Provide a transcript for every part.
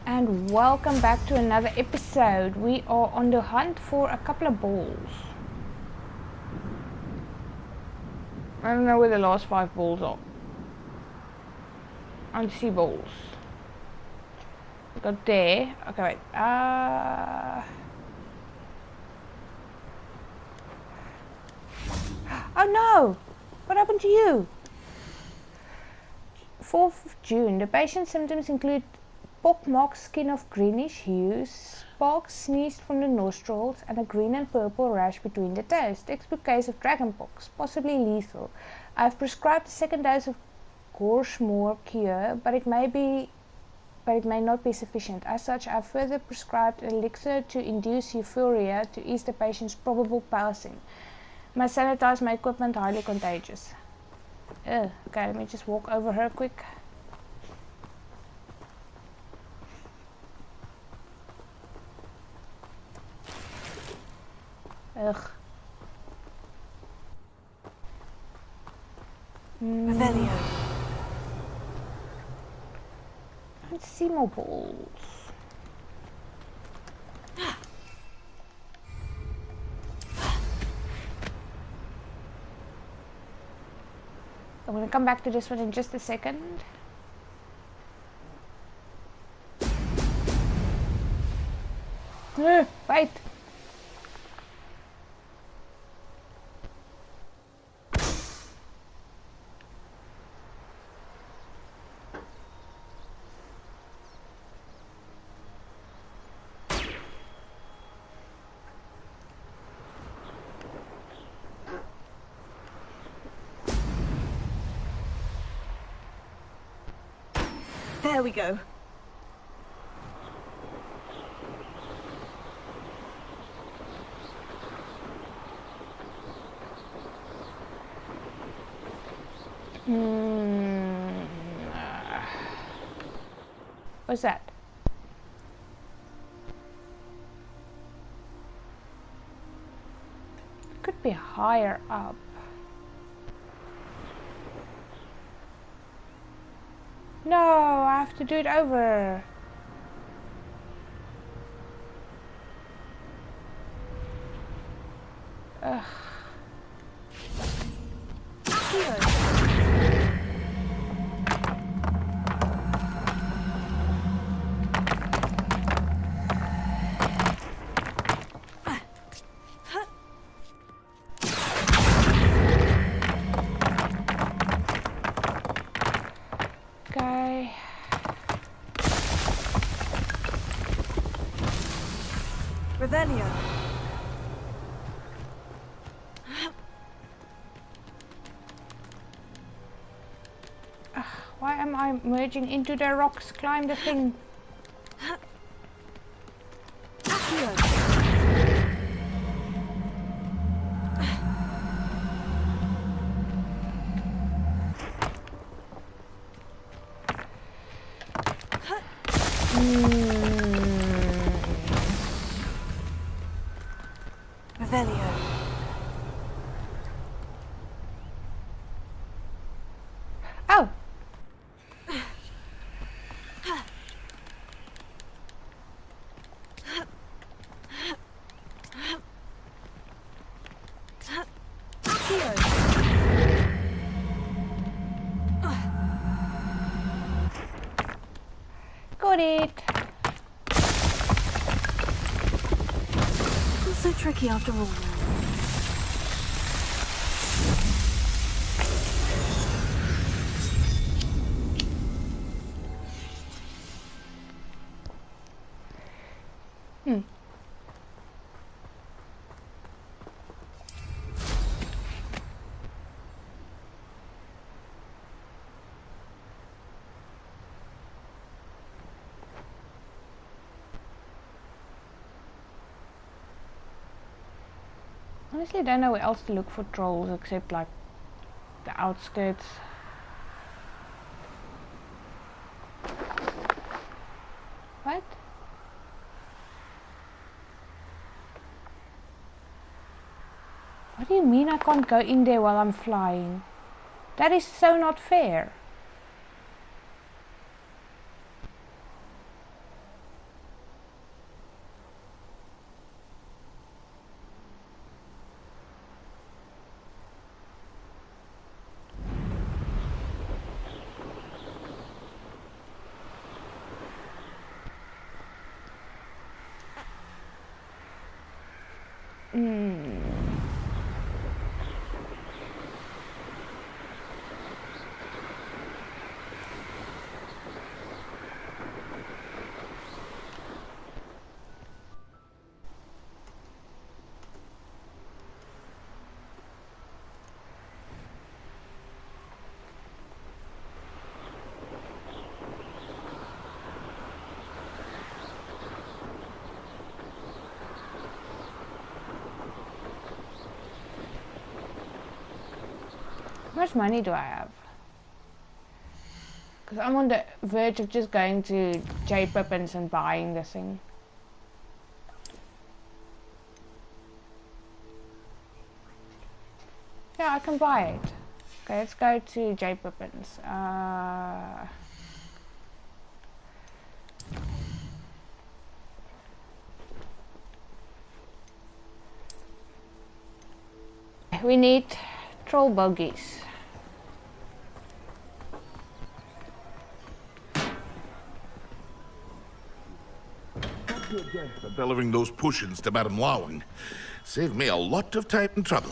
And welcome back to another episode. We are on the hunt for a couple of balls. I don't know where the last 5 balls are. I want to see balls. We got there. Okay, wait. Oh no! What happened to you? 4th of June. The patient's symptoms include pock-marked skin of greenish hue, sparks sneezed from the nostrils, and a green and purple rash between the toes. Textbook case of dragonpox, possibly lethal. I have prescribed a second dose of Gorsmore cure, but it may not be sufficient. As such, I have further prescribed an elixir to induce euphoria to ease the patient's probable passing. Must sanitize my equipment, highly contagious. Okay, let me just walk over her quick. Ugh. Revelio. I want to see more balls. I'm going to come back to this one in just a second. Wait! There we go. What's that? Could be higher up. No, I have to do it over. Ugh. Okay. Revelio. Why am I merging into the rocks? Climb the thing. Revelio. Oh! Got it! Not so tricky after all. Honestly, I don't know where else to look for trolls except like the outskirts. What? What do you mean I can't go in there while I'm flying? That is so not fair. How much money do I have? Because I'm on the verge of just going to J. Pippin's and buying this thing. Yeah, I can buy it. Okay, let's go to J. Pippin's. We need troll bogies. For delivering those potions to Madame Lowing. Saved me a lot of time and trouble.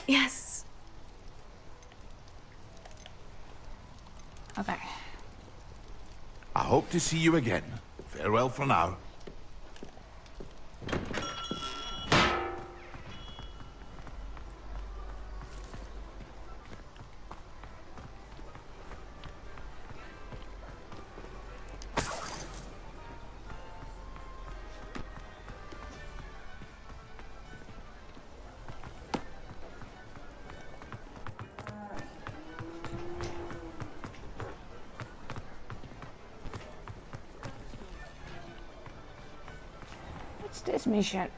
Yes. Okay. I hope to see you again. Farewell for now. What's this mission?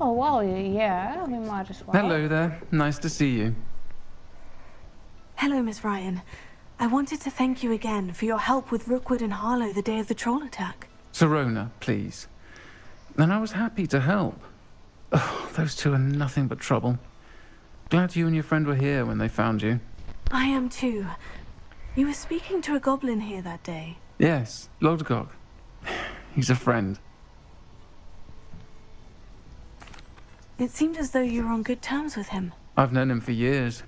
Oh, well, yeah, we might as well. Hello there. Nice to see you. Hello, Miss Ryan. I wanted to thank you again for your help with Rookwood and Harlow the day of the troll attack. Serona, please. And I was happy to help. Oh, those two are nothing but trouble. Glad you and your friend were here when they found you. I am too. You were speaking to a goblin here that day. Yes, Lodgok. He's a friend. It seemed as though you were on good terms with him. I've known him for years.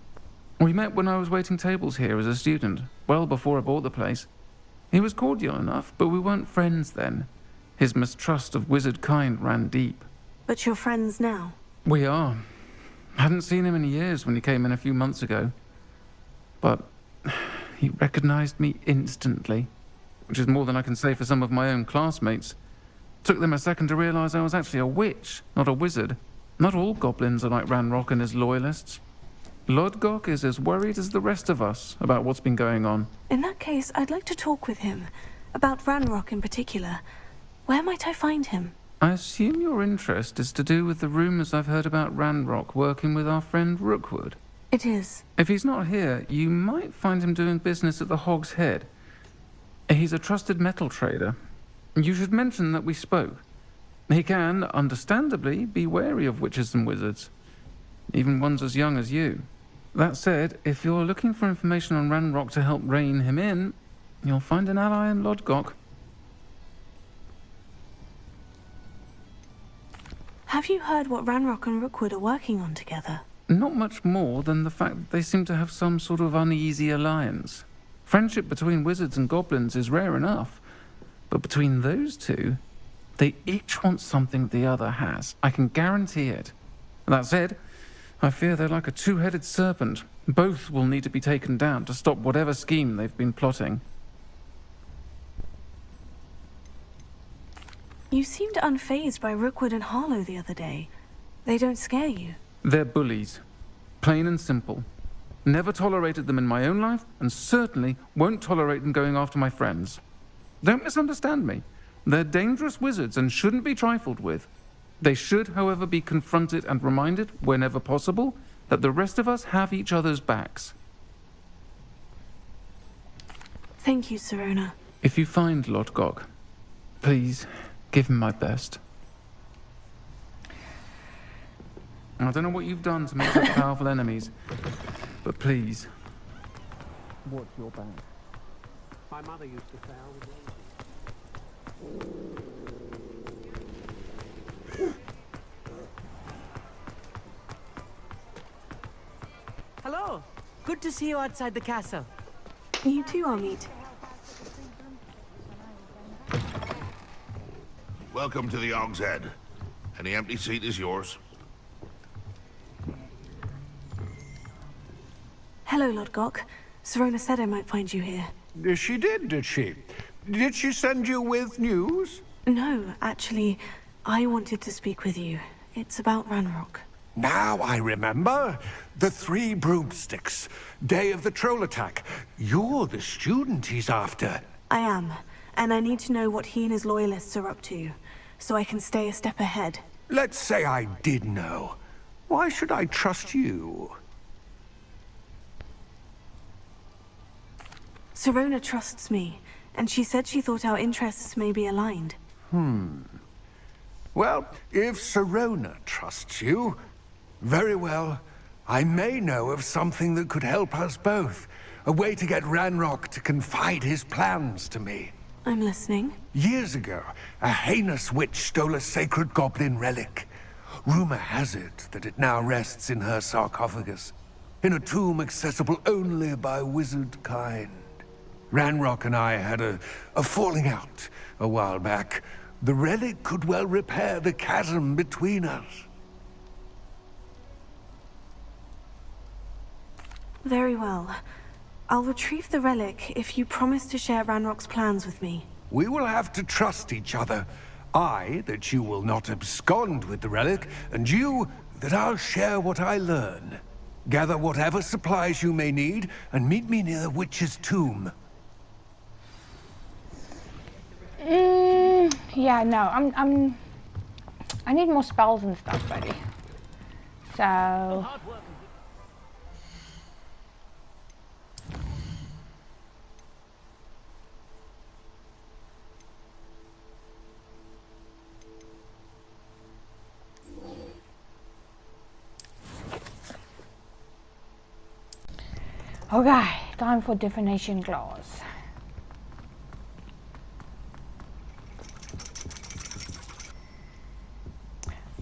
We met when I was waiting tables here as a student, well before I bought the place. He was cordial enough, but we weren't friends then. His mistrust of wizard kind ran deep. But you're friends now. We are. Hadn't seen him in years when he came in a few months ago. But he recognized me instantly, which is more than I can say for some of my own classmates. Took them a second to realize I was actually a witch, not a wizard. Not all goblins are like Ranrock and his loyalists. Lodgok is as worried as the rest of us about what's been going on. In that case, I'd like to talk with him. About Ranrock in particular. Where might I find him? I assume your interest is to do with the rumors I've heard about Ranrock working with our friend Rookwood. It is. If he's not here, you might find him doing business at the Hog's Head. He's a trusted metal trader. You should mention that we spoke. He can, understandably, be wary of witches and wizards, even ones as young as you. That said, if you're looking for information on Ranrock to help rein him in, you'll find an ally in Lodgok. Have you heard what Ranrock and Rookwood are working on together? Not much more than the fact that they seem to have some sort of uneasy alliance. Friendship between wizards and goblins is rare enough, but between those two, they each want something the other has. I can guarantee it. That said, I fear they're like a two-headed serpent. Both will need to be taken down to stop whatever scheme they've been plotting. You seemed unfazed by Rookwood and Harlow the other day. They don't scare you. They're bullies. Plain and simple. Never tolerated them in my own life, and certainly won't tolerate them going after my friends. Don't misunderstand me. They're dangerous wizards and shouldn't be trifled with. They should, however, be confronted and reminded, whenever possible, that the rest of us have each other's backs. Thank you, Sirona. If you find Lodgok, please give him my best. I don't know what you've done to make such powerful enemies, but please, watch your back. My mother used to say I was lazy. Hello. Good to see you outside the castle. You too, Amit. Welcome to the Og's Head. Any empty seat is yours. Hello, Lodgok. Sirona said I might find you here. She did she? Did she send you with news? No, actually, I wanted to speak with you. It's about Ranrock. Now I remember. The 3 broomsticks. Day of the troll attack. You're the student he's after. I am, and I need to know what he and his loyalists are up to, so I can stay a step ahead. Let's say I did know. Why should I trust you? Sirona trusts me, and she said she thought our interests may be aligned. Well, if Sirona trusts you, very well. I may know of something that could help us both. A way to get Ranrock to confide his plans to me. I'm listening. Years ago, a heinous witch stole a sacred goblin relic. Rumor has it that it now rests in her sarcophagus, in a tomb accessible only by wizard kind. Ranrock and I had a falling out a while back. The relic could well repair the chasm between us. Very well. I'll retrieve the relic if you promise to share Ranrock's plans with me. We will have to trust each other. I, that you will not abscond with the relic, and you, that I'll share what I learn. Gather whatever supplies you may need, and meet me near the witch's tomb. Yeah, no, I need more spells and stuff, buddy. So... Okay, time for divination class.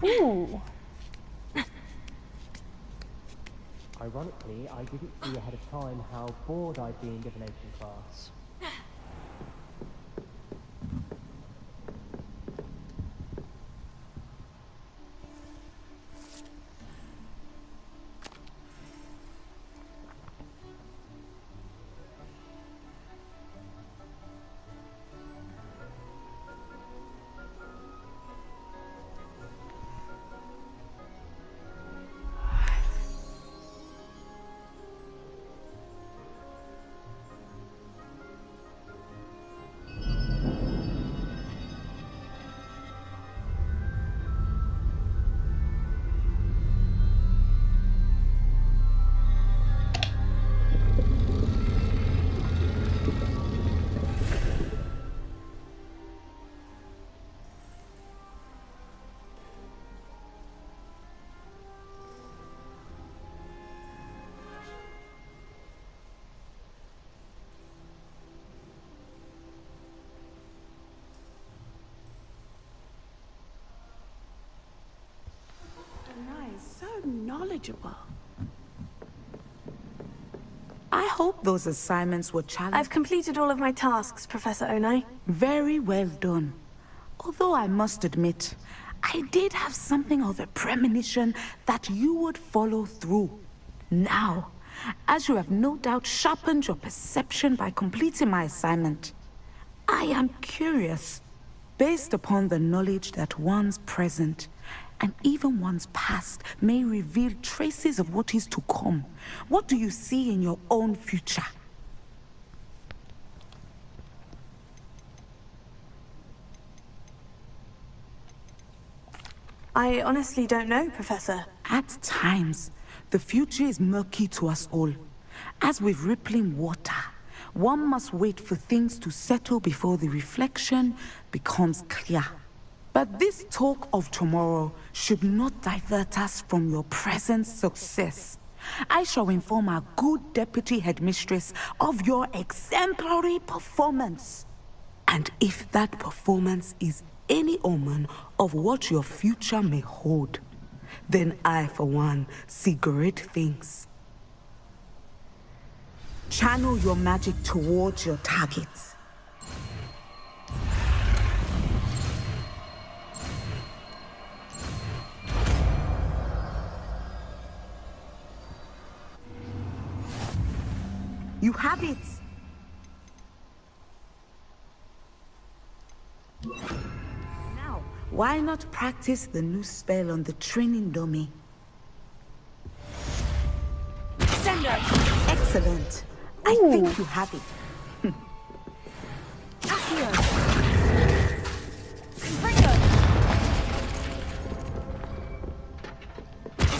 Ooh. Ironically, I didn't see ahead of time how bored I'd be in divination class. So knowledgeable. I hope those assignments were challenging. I've completed all of my tasks, Professor Onai. Very well done. Although I must admit, I did have something of a premonition that you would follow through. Now, as you have no doubt sharpened your perception by completing my assignment, I am curious, based upon the knowledge that once present, And even one's past may reveal traces of what is to come. What do you see in your own future? I honestly don't know, Professor. At times, the future is murky to us all. As with rippling water, one must wait for things to settle before the reflection becomes clear. But this talk of tomorrow should not divert us from your present success. I shall inform our good deputy headmistress of your exemplary performance. And if that performance is any omen of what your future may hold, then I, for one, see great things. Channel your magic towards your targets. You have it! Now, why not practice the new spell on the training dummy? Sender! Excellent. I think you have it. Accio!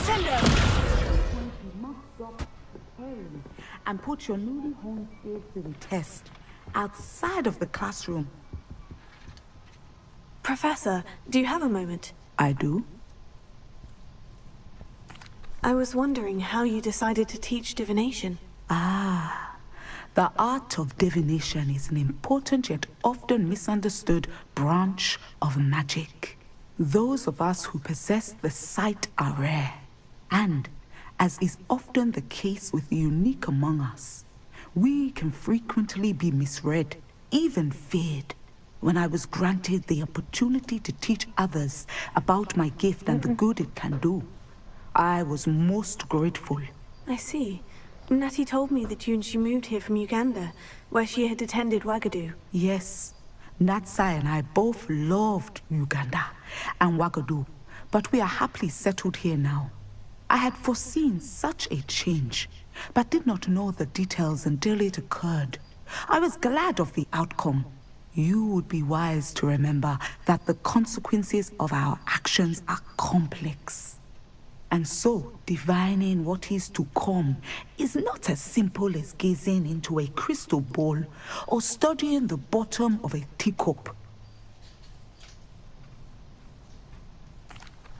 Sender! You must stop preparing and put your newly honed skills to the test outside of the classroom. Professor, do you have a moment? I do. I was wondering how you decided to teach divination. The art of divination is an important yet often misunderstood branch of magic. Those of us who possess the sight are rare, and, as is often the case with the unique among us, we can frequently be misread, even feared. When I was granted the opportunity to teach others about my gift and the good it can do, I was most grateful. I see. Natty told me that you and she moved here from Uganda, where she had attended Wagadu. Yes, Natsai and I both loved Uganda and Wagadu, but we are happily settled here now. I had foreseen such a change, but did not know the details until it occurred. I was glad of the outcome. You would be wise to remember that the consequences of our actions are complex. And so, divining what is to come is not as simple as gazing into a crystal ball or studying the bottom of a teacup.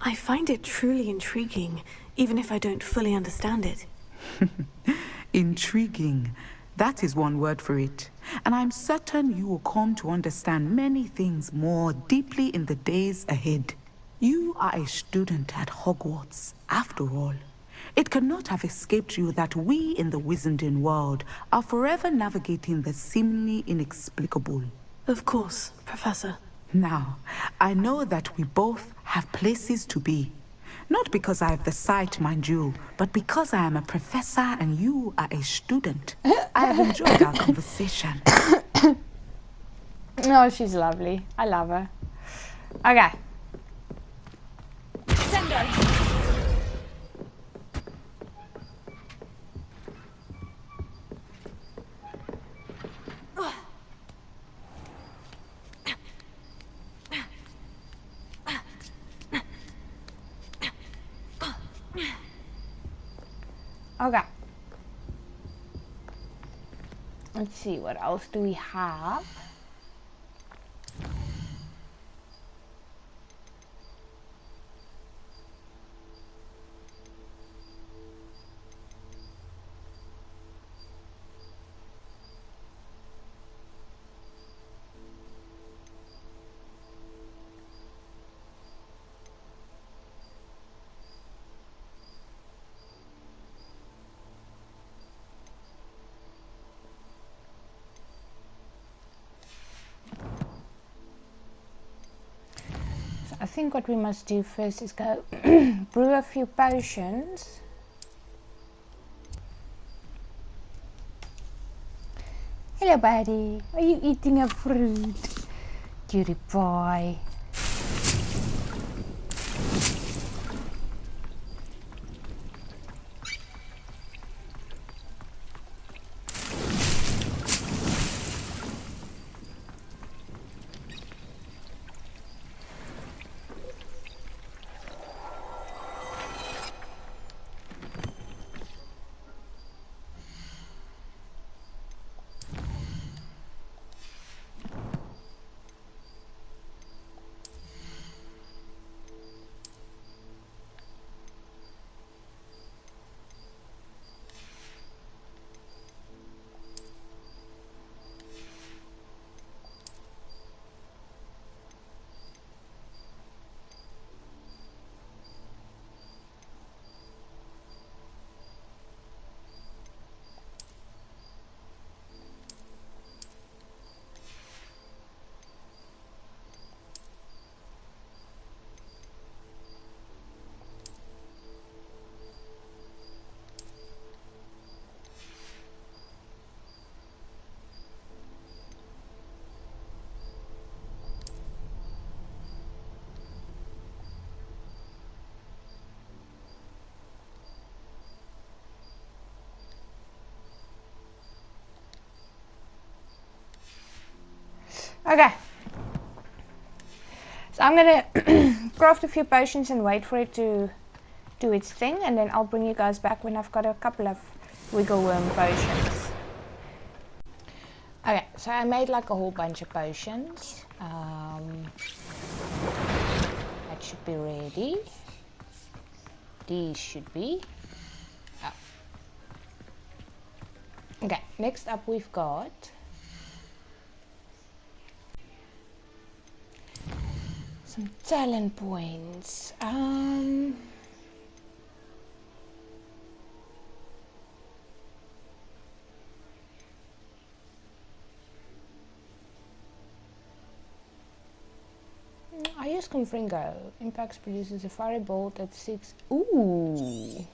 I find it truly intriguing, even if I don't fully understand it. Intriguing. That is one word for it. And I'm certain you will come to understand many things more deeply in the days ahead. You are a student at Hogwarts, after all. It cannot have escaped you that we in the Wizarding world are forever navigating the seemingly inexplicable. Of course, Professor. Now, I know that we both have places to be. Not because I have the sight, mind you, but because I am a professor and you are a student. I have enjoyed our conversation. Oh, she's lovely. I love her. Okay. Sender! Okay. Let's see, what else do we have? I think what we must do first is go brew a few potions. Hello, buddy. Are you eating a fruit? Cutie pie. Okay. So I'm gonna craft a few potions and wait for it to do its thing, and then I'll bring you guys back when I've got a couple of wiggle worm potions. Okay, so I made like a whole bunch of potions. That should be ready. These should be. Oh. Okay, next up we've got some talent points. I use Confringo. Impacts produces a fiery bolt at 6. Ooh.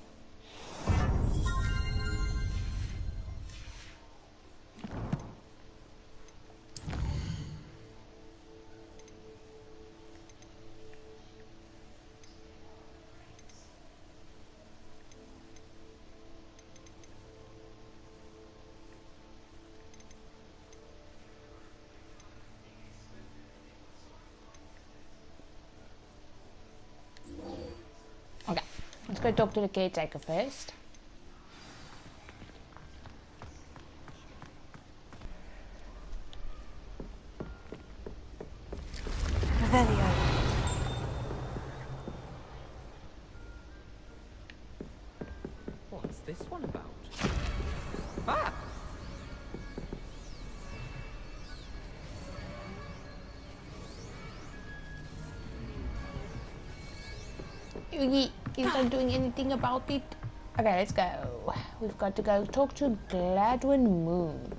Okay, let's go talk to the caretaker first. Revelio. What's this one about? Ah! He's not doing anything about it. Okay, let's go. We've got to go talk to Gladwin Moon.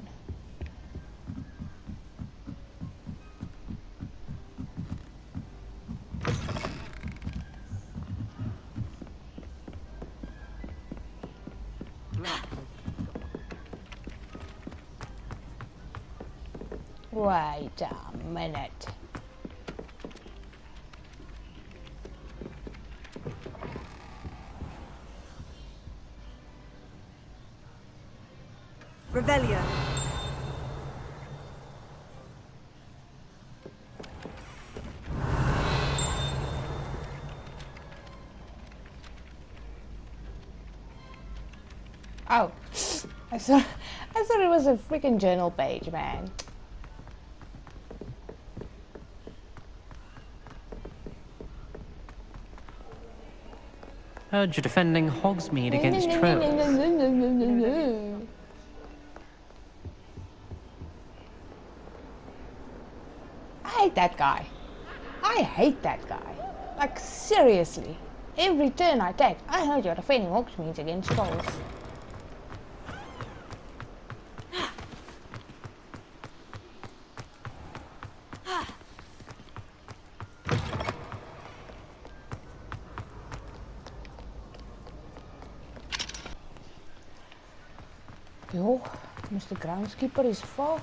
Wait a minute. Revelio. Oh, I thought it was a freaking journal page, man. Heard you're defending Hogsmeade against trolls. I hate that guy. I hate that guy. Like, seriously. Every turn I take, I heard you're defending Hogsmeade against trolls. Yo, Mr. Groundskeeper is full.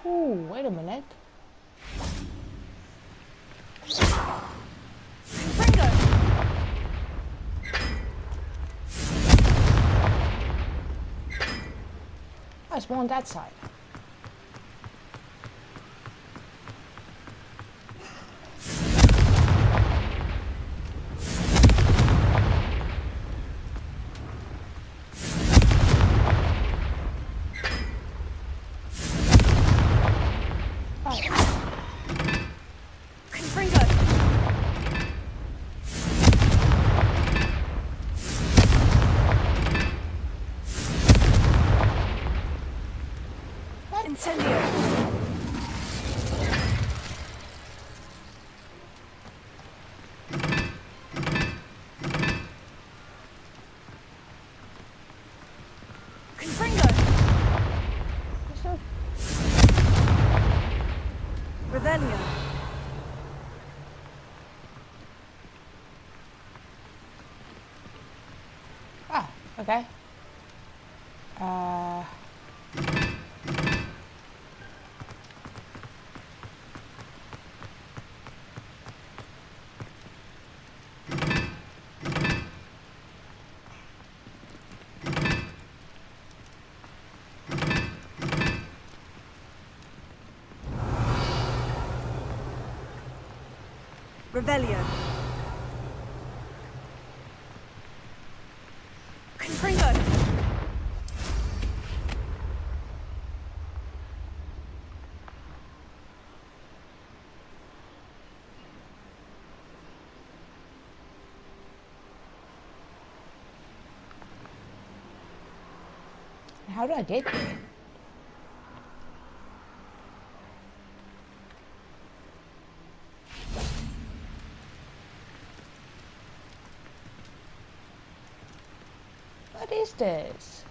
Ooh, wait a minute. I spawned on that side. Revelio. Ah, okay. Revelio. Confringo. How do I get there? What is this?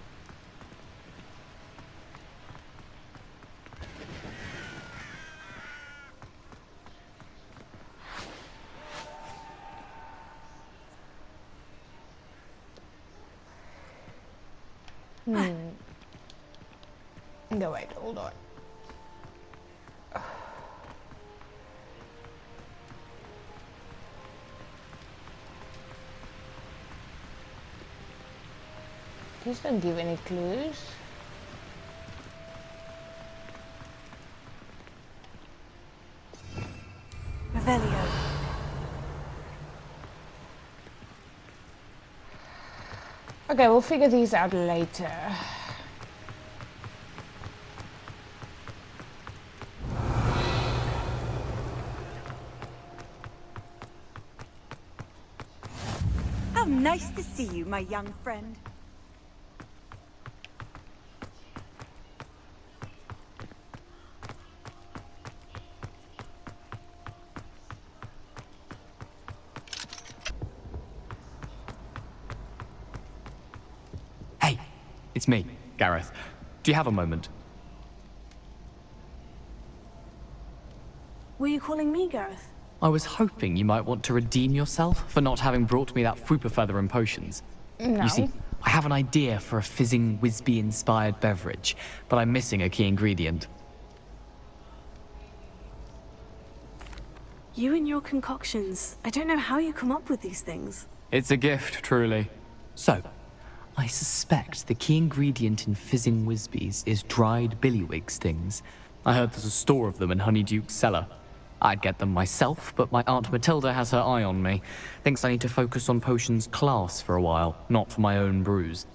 No, wait, hold on. These don't give any clues. Revelio. Okay, we'll figure these out later. How nice to see you, my young friend. Hey, it's me, Gareth. Do you have a moment? Were you calling me, Gareth? I was hoping you might want to redeem yourself for not having brought me that Fupa feather and potions. No. You see, I have an idea for a fizzing Wisby-inspired beverage, but I'm missing a key ingredient. You and your concoctions. I don't know how you come up with these things. It's a gift, truly. So, I suspect the key ingredient in fizzing Wisbies is dried billywig stings. I heard there's a store of them in Honeyduke's cellar. I'd get them myself, but my Aunt Matilda has her eye on me. Thinks I need to focus on potions class for a while, not for my own brews.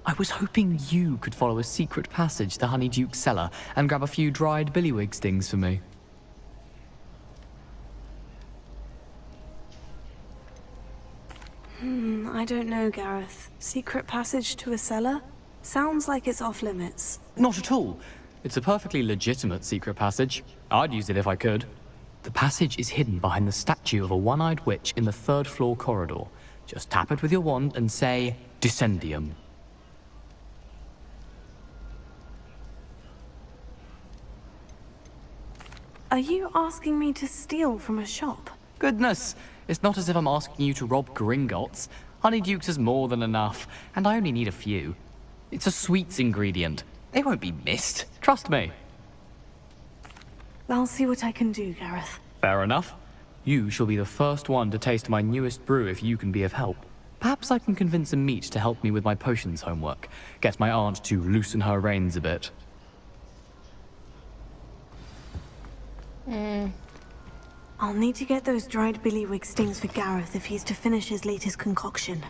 I was hoping you could follow a secret passage to Honeyduke's cellar and grab a few dried billywig stings for me. I don't know, Gareth. Secret passage to a cellar? Sounds like it's off limits. Not at all. It's a perfectly legitimate secret passage. I'd use it if I could. The passage is hidden behind the statue of a one-eyed witch in the third-floor corridor. Just tap it with your wand and say, Descendium. Are you asking me to steal from a shop? Goodness, it's not as if I'm asking you to rob Gringotts. Honeyduke's is more than enough, and I only need a few. It's a sweets ingredient. They won't be missed, trust me. I'll see what I can do, Gareth. Fair enough. You shall be the first one to taste my newest brew if you can be of help. Perhaps I can convince a meat to help me with my potions homework. Get my aunt to loosen her reins a bit. I'll need to get those dried billywig stings for Gareth if he's to finish his latest concoction.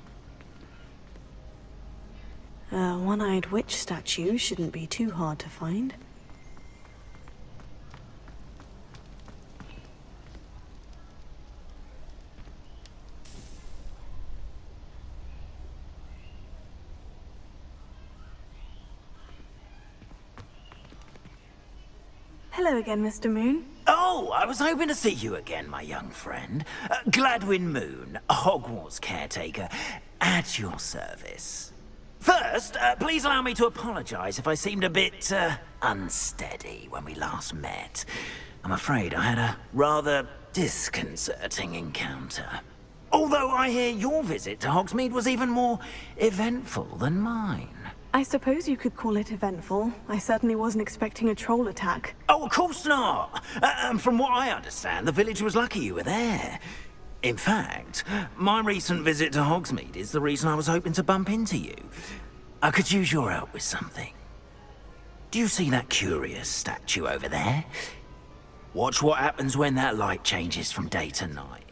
A one-eyed witch statue shouldn't be too hard to find. Hello again, Mr. Moon. Oh, I was hoping to see you again, my young friend. Gladwin Moon, Hogwarts caretaker, at your service. First, please allow me to apologize if I seemed a bit, unsteady when we last met. I'm afraid I had a rather disconcerting encounter. Although I hear your visit to Hogsmeade was even more eventful than mine. I suppose you could call it eventful. I certainly wasn't expecting a troll attack. Oh, of course not! From what I understand, the village was lucky you were there. In fact, my recent visit to Hogsmeade is the reason I was hoping to bump into you. I could use your help with something. Do you see that curious statue over there? Watch what happens when that light changes from day to night.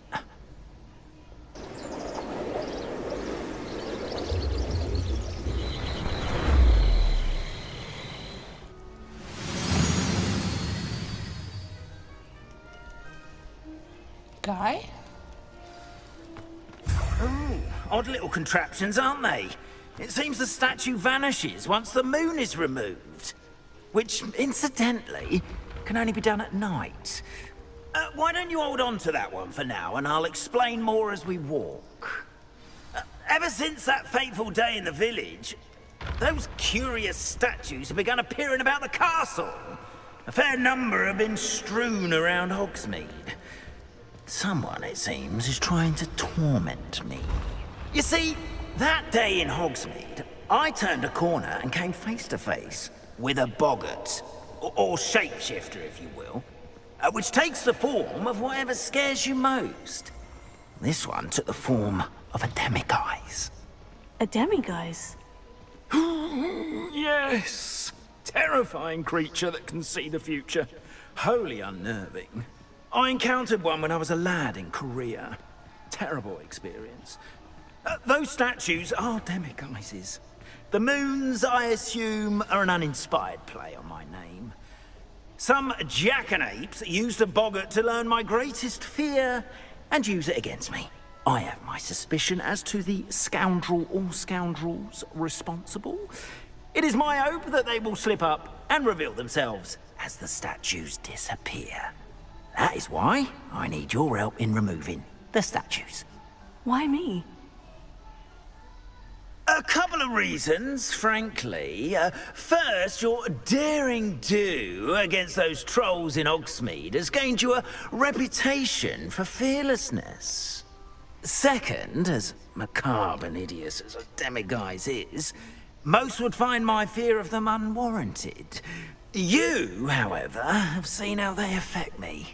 guy? Oh, odd little contraptions, aren't they? It seems the statue vanishes once the moon is removed. Which, incidentally, can only be done at night. Why don't you hold on to that one for now, and I'll explain more as we walk. Ever since that fateful day in the village, those curious statues have begun appearing about the castle. A fair number have been strewn around Hogsmeade. Someone, it seems, is trying to torment me. You see, that day in Hogsmeade, I turned a corner and came face to face with a boggart, or shapeshifter, if you will, which takes the form of whatever scares you most. This one took the form of a demiguise. A demiguise? Yes! Terrifying creature that can see the future. Wholly unnerving. I encountered one when I was a lad in Korea. Terrible experience. Those statues are demiguises. The moons, I assume, are an uninspired play on my name. Some jackanapes used a boggart to learn my greatest fear and use it against me. I have my suspicion as to the scoundrel or scoundrels responsible. It is my hope that they will slip up and reveal themselves as the statues disappear. That is why I need your help in removing the statues. Why me? A couple of reasons, frankly. First, your daring do against those trolls in Hogsmeade has gained you a reputation for fearlessness. Second, as macabre and hideous as a demiguise is, most would find my fear of them unwarranted. You, however, have seen how they affect me.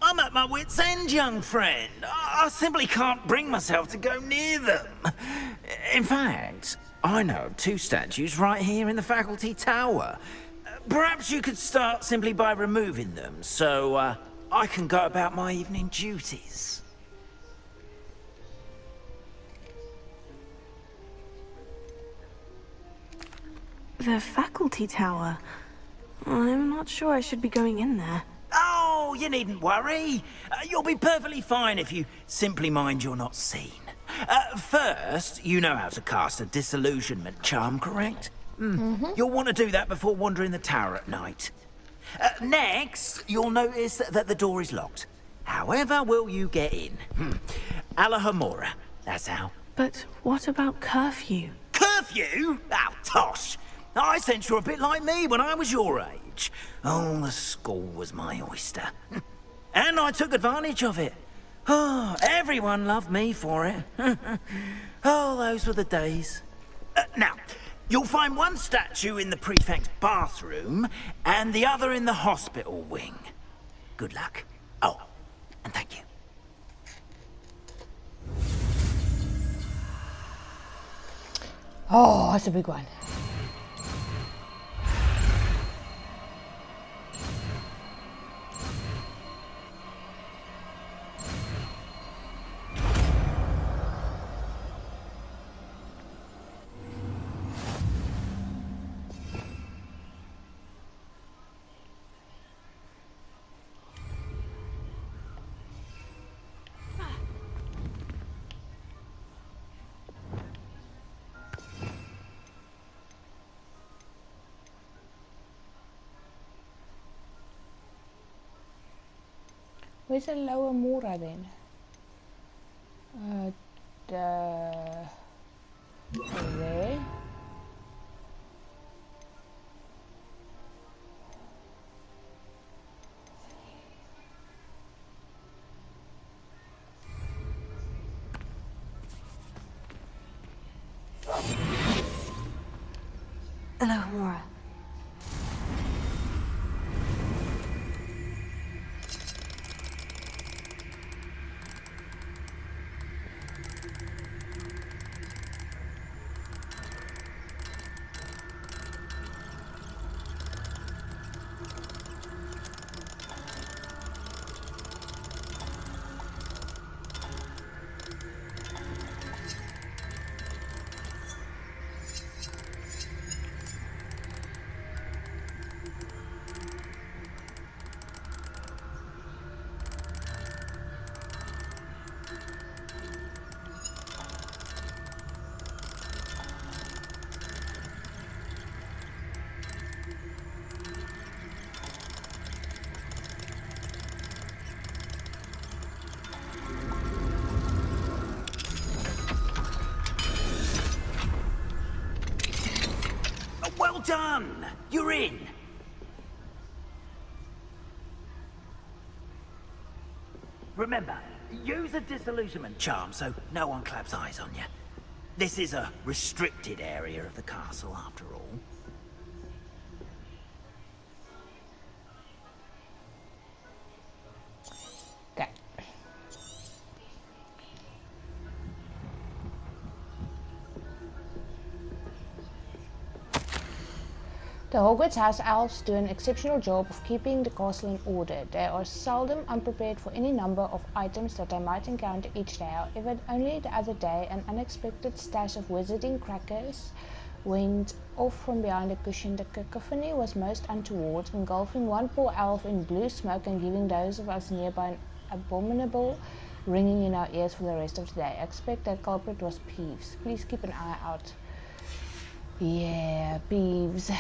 I'm at my wit's end, young friend. I simply can't bring myself to go near them. In fact, I know of two statues right here in the faculty tower. Perhaps you could start simply by removing them, so I can go about my evening duties. The faculty tower? I'm not sure I should be going in there. Oh, you needn't worry. You'll be perfectly fine if you simply mind you're not seen. First, you know how to cast a disillusionment charm, correct? You'll want to do that before wandering the tower at night. Next, you'll notice that the door is locked. However will you get in? Alahomora, that's how. But what about curfew? Curfew? Oh, tosh. I sense you're a bit like me when I was your age. Oh, the school was my oyster. And I took advantage of it. Oh, everyone loved me for it. Oh, those were the days. Now, you'll find one statue in the prefect's bathroom and the other in the hospital wing. Good luck. Oh, and thank you. Oh, that's a big one. Where's the lower Mora then? There. Hello, Mora. Well done! You're in! Remember, use a disillusionment charm so no one claps eyes on you. This is a restricted area of the castle, after all. Okay. The Hogwarts House Elves do an exceptional job of keeping the castle in order. They are seldom unprepared for any number of items that they might encounter each day. However, only the other day, an unexpected stash of wizarding crackers went off from behind a cushion. The cacophony was most untoward, engulfing one poor elf in blue smoke and giving those of us nearby an abominable ringing in our ears for the rest of the day. I expect that culprit was Peeves. Please keep an eye out. Yeah, Peeves.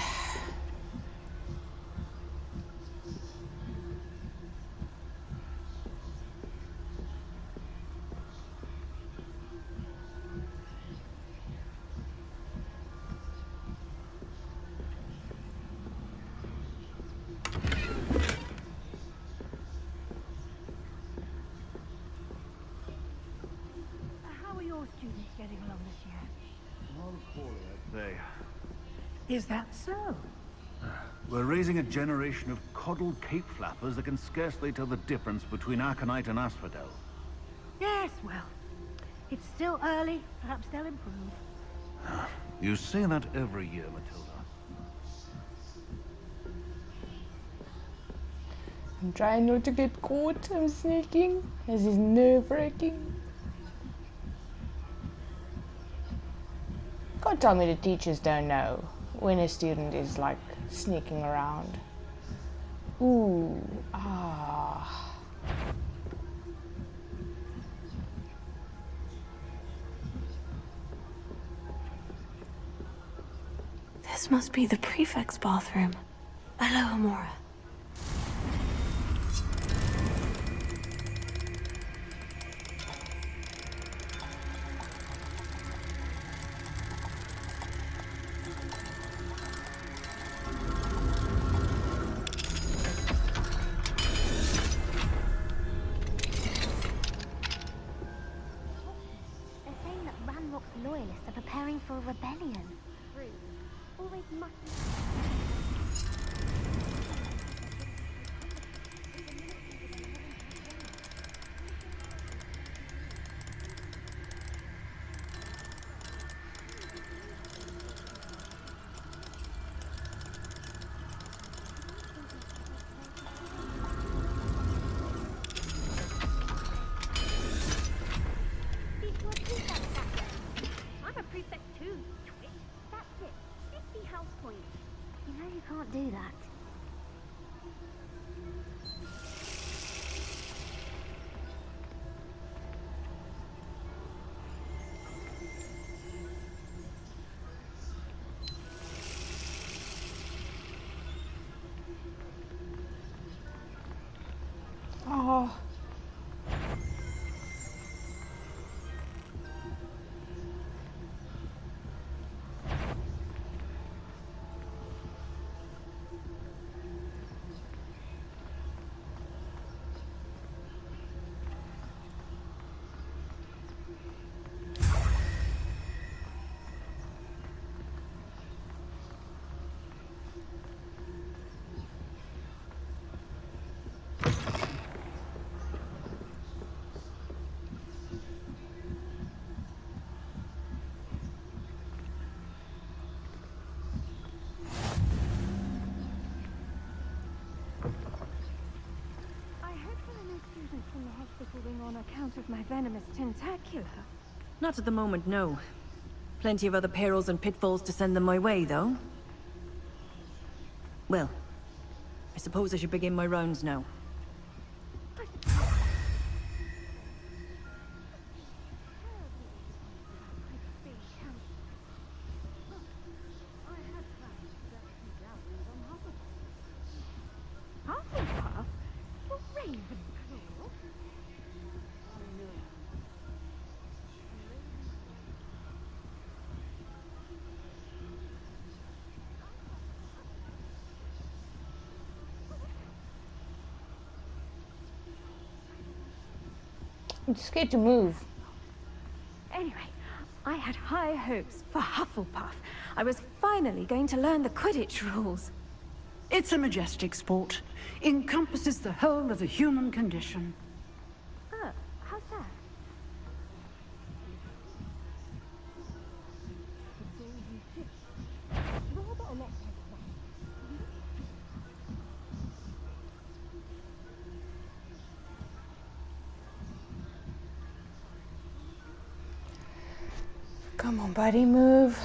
How are your students getting along this year? All poorly, I'd say. Is that so? We're raising a generation of coddled cape flappers that can scarcely tell the difference between aconite and asphodel. Yes, well, it's still early. Perhaps they'll improve. You say that every year, Matilda. I'm trying not to get caught. I'm sneaking. This is nerve-wracking. Can't tell me the teachers don't know when a student is like sneaking around. Ooh, ah. This must be the prefect's bathroom. Hello, Amora. They're saying that Ranrock's loyalists are preparing for a rebellion. True. Always must. I'm a prefect too, twit. That's it. 50 house points. You know you can't do that. Oh. I hope there are no students from the hospital wing on account of my venomous tentacula. Not at the moment, no. Plenty of other perils and pitfalls to send them my way, though. Well, I suppose I should begin my rounds now. Hufflepuff? Well, Ravenclaw? I'm scared to move. Anyway, I had high hopes for Hufflepuff. I was finally going to learn the Quidditch rules. It's a majestic sport. Encompasses the whole of the human condition. Oh, how's that? Come on, buddy, move.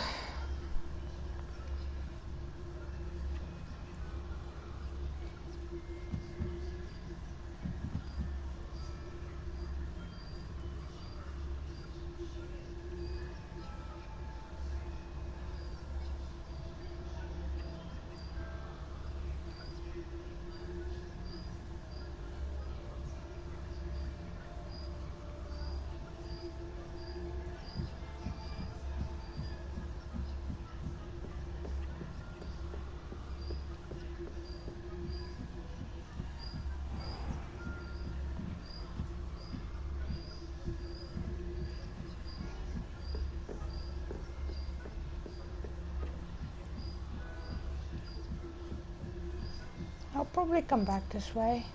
I'll probably come back this way.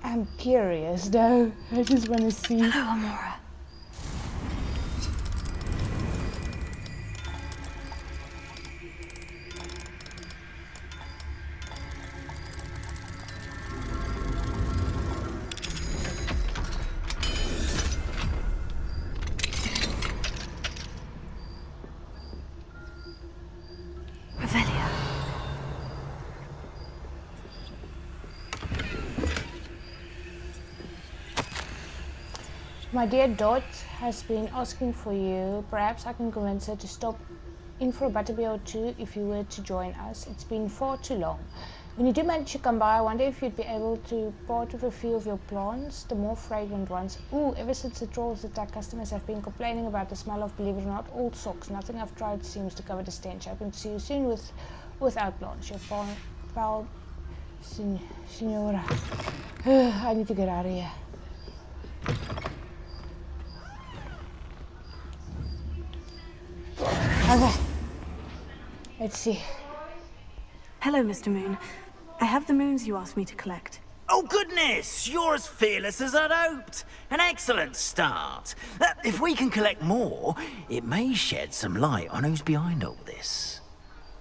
I'm curious though. I just want to see. Hello, Amora. My dear Dot has been asking for you. Perhaps I can convince her to stop in for a butterbeer or two if you were to join us. It's been far too long. When you do manage to come by, I wonder if you'd be able to part with a few of your plants, the more fragrant ones. Ooh, ever since the trolls attacked, customers have been complaining about the smell of, believe it or not, old socks. Nothing I've tried seems to cover the stench. Hoping to see you soon without plants. Your pal, Signora. I need to get out of here. Okay. Let's see. Hello, Mr. Moon. I have the moons you asked me to collect. Oh, goodness! You're as fearless as I'd hoped. An excellent start. If we can collect more, it may shed some light on who's behind all this.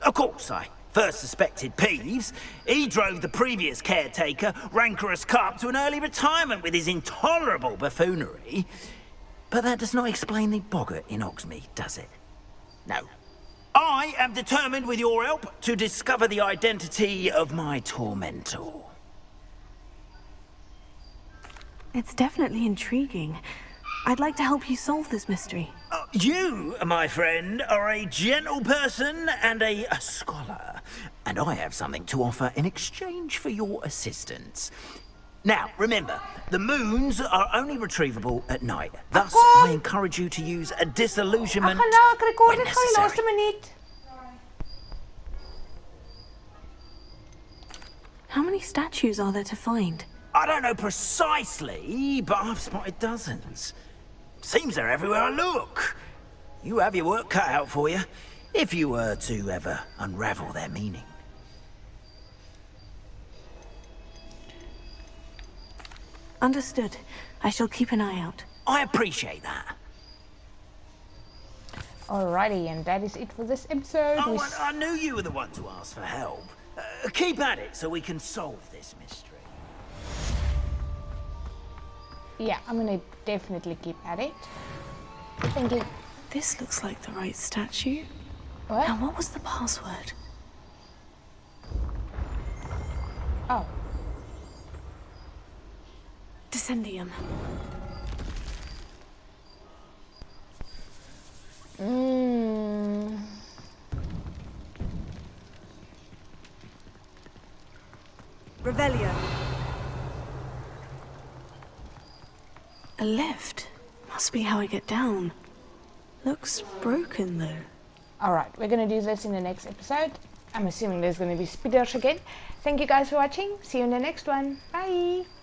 Of course, I first suspected Peeves. He drove the previous caretaker, Rancorous Carp, to an early retirement with his intolerable buffoonery. But that does not explain the boggart in Hogsmeade, does it? No. I am determined, with your help, to discover the identity of my tormentor. It's definitely intriguing. I'd like to help you solve this mystery. You, my friend, are a gentle person and a scholar, and I have something to offer in exchange for your assistance. Now, remember, the moons are only retrievable at night. Thus, I encourage you to use a disillusionment when necessary. How many statues are there to find? I don't know precisely, but I've spotted dozens. Seems they're everywhere I look. You have your work cut out for you, if you were to ever unravel their meaning. Understood. I shall keep an eye out. I appreciate that. Alrighty, and that is it for this episode. Oh, I knew you were the one to ask for help. Keep at it so we can solve this mystery. yeah, I'm gonna definitely keep at it. Thank you. This looks like the right statue. What? Now, what was the password? Oh. Descendium. Revelio. A lift. Must be how I get down. Looks broken though. Alright, we're gonna do this in the next episode. I'm assuming there's gonna be speeders again. Thank you guys for watching. See you in the next one. Bye!